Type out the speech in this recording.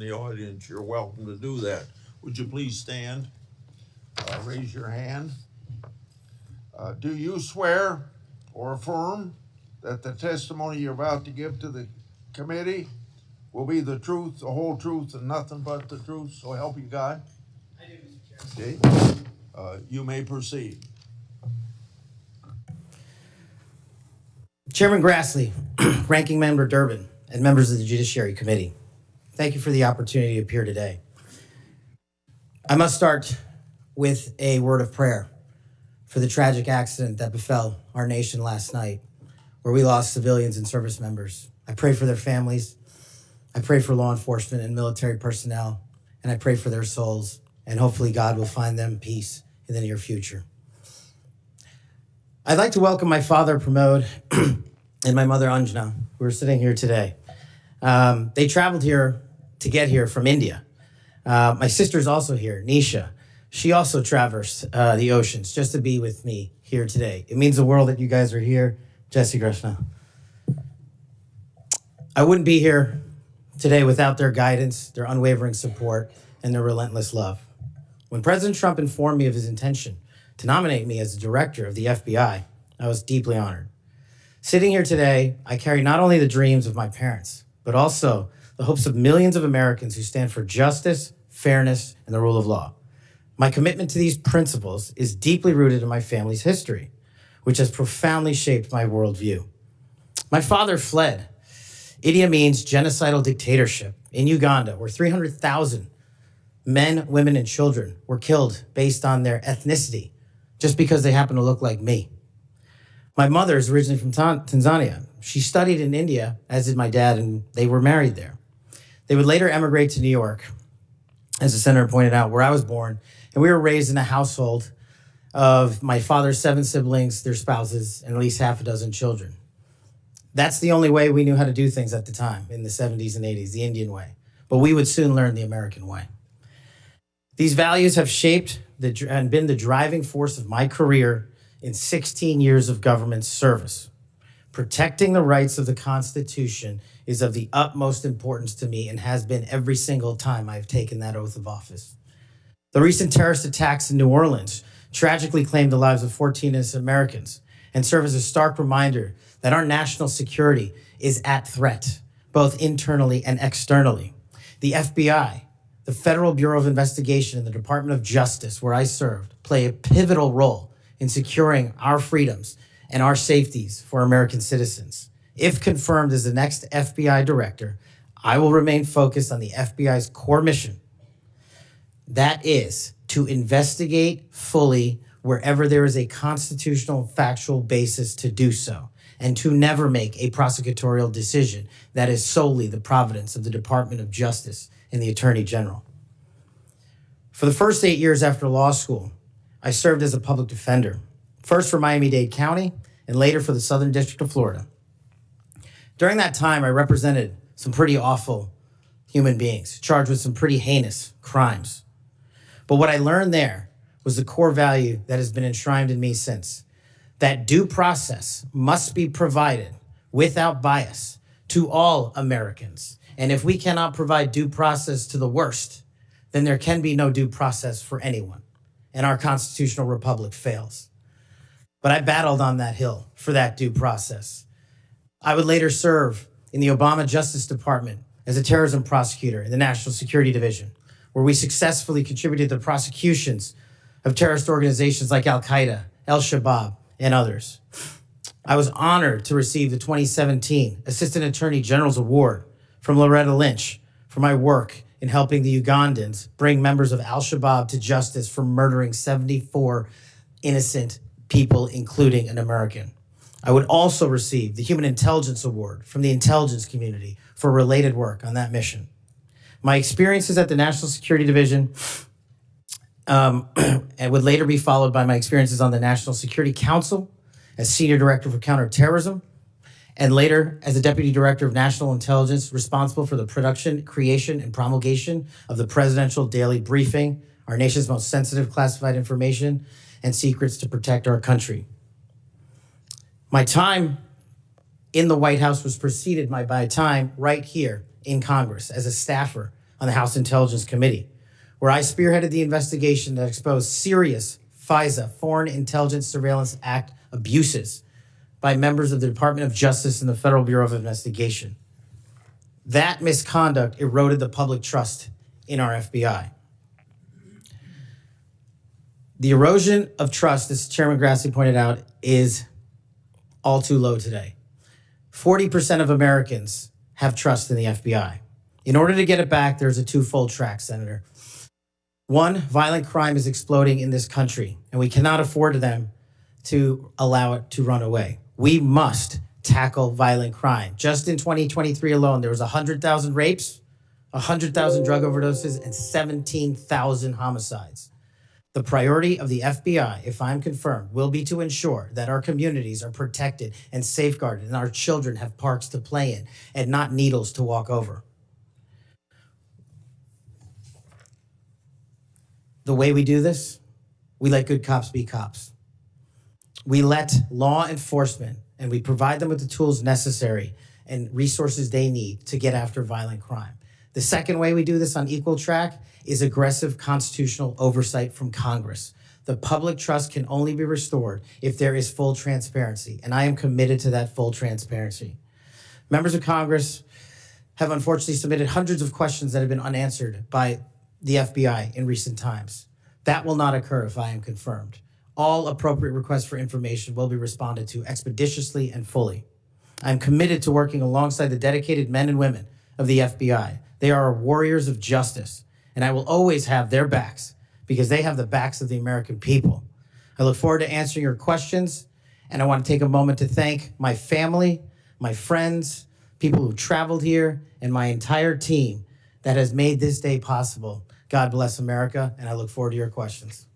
the audience, you're welcome to do that. Would you please stand? Raise your hand. Do you swear or affirm that the testimony you're about to give to the committee will be the truth, the whole truth, and nothing but the truth? So help you God. I do, Mr. Chairman. Okay. You may proceed. Chairman Grassley, Ranking Member Durbin, and members of the Judiciary Committee, thank you for the opportunity to appear today. I must start with a word of prayer for the tragic accident that befell our nation last night, where we lost civilians and service members. I pray for their families. I pray for law enforcement and military personnel, and I pray for their souls, and hopefully God will find them peace in the near future. I'd like to welcome my father, Pramod, and my mother, Anjana, who are sitting here today. They traveled here to get here from India. My sister's also here, Nisha. She also traversed the oceans just to be with me here today. It means the world that you guys are here. Jesse Krishna. I wouldn't be here today without their guidance, their unwavering support, and their relentless love. When President Trump informed me of his intention to nominate me as the director of the FBI, I was deeply honored. Sitting here today, I carry not only the dreams of my parents, but also the hopes of millions of Americans who stand for justice, fairness, and the rule of law. My commitment to these principles is deeply rooted in my family's history, which has profoundly shaped my worldview. My father fled Idi Amin's genocidal dictatorship in Uganda, where 300,000 men, women, and children were killed based on their ethnicity, just because they happen to look like me. My mother is originally from Tanzania. She studied in India, as did my dad, and they were married there. They would later emigrate to New York, as the senator pointed out, where I was born, and we were raised in a household of my father's 7 siblings, their spouses, and at least half a dozen children. That's the only way we knew how to do things at the time, in the 70s and 80s, the Indian way. But we would soon learn the American way. These values have shaped and been the driving force of my career in 16 years of government service. Protecting the rights of the Constitution is of the utmost importance to me and has been every single time I've taken that oath of office. The recent terrorist attacks in New Orleans tragically claimed the lives of 14 innocent Americans and serve as a stark reminder that our national security is at threat, both internally and externally. The FBI, the Federal Bureau of Investigation, and the Department of Justice, where I served, play a pivotal role in securing our freedoms and our safeties for American citizens. If confirmed as the next FBI director, I will remain focused on the FBI's core mission. That is to investigate fully wherever there is a constitutional factual basis to do so, and to never make a prosecutorial decision that is solely the providence of the Department of Justice and the Attorney General. For the first 8 years after law school, I served as a public defender, first for Miami-Dade County and later for the Southern District of Florida. During that time, I represented some pretty awful human beings charged with some pretty heinous crimes. But what I learned there was the core value that has been enshrined in me since, that due process must be provided without bias to all Americans. And if we cannot provide due process to the worst, then there can be no due process for anyone, and our constitutional republic fails. But I battled on that hill for that due process. I would later serve in the Obama Justice Department as a terrorism prosecutor in the National Security Division, where we successfully contributed to the prosecutions of terrorist organizations like Al-Qaeda, Al-Shabaab, and others. I was honored to receive the 2017 Assistant Attorney General's Award from Loretta Lynch for my work in helping the Ugandans bring members of Al-Shabaab to justice for murdering 74 innocent people, including an American. I would also receive the Human Intelligence Award from the intelligence community for related work on that mission. My experiences at the National Security Division and would later be followed by my experiences on the National Security Council as Senior Director for Counterterrorism, and later as the Deputy Director of National Intelligence, responsible for the production, creation, and promulgation of the Presidential Daily Briefing, our nation's most sensitive classified information and secrets to protect our country. My time in the White House was preceded by a time right here in Congress as a staffer on the House Intelligence Committee, where I spearheaded the investigation that exposed serious FISA, Foreign Intelligence Surveillance Act, abuses by members of the Department of Justice and the Federal Bureau of Investigation. That misconduct eroded the public trust in our FBI. The erosion of trust, as Chairman Grassley pointed out, is all too low today. 40% of Americans have trust in the FBI. In order to get it back, there's a twofold track, Senator. One, violent crime is exploding in this country, and we cannot afford them to allow it to run away. We must tackle violent crime. Just in 2023 alone, there was 100,000 rapes, 100,000 drug overdoses, and 17,000 homicides. The priority of the FBI, if I'm confirmed, will be to ensure that our communities are protected and safeguarded and our children have parks to play in and not needles to walk over. The way we do this, we let good cops be cops. We let law enforcement and we provide them with the tools necessary and resources they need to get after violent crime. The second way we do this on equal track is aggressive constitutional oversight from Congress. The public trust can only be restored if there is full transparency, and I am committed to that full transparency. Members of Congress have unfortunately submitted hundreds of questions that have been unanswered by the FBI in recent times. That will not occur if I am confirmed. All appropriate requests for information will be responded to expeditiously and fully. I'm committed to working alongside the dedicated men and women of the FBI. They are warriors of justice, and I will always have their backs because they have the backs of the American people. I look forward to answering your questions, and I want to take a moment to thank my family, my friends, people who traveled here, and my entire team that has made this day possible. God bless America, and I look forward to your questions.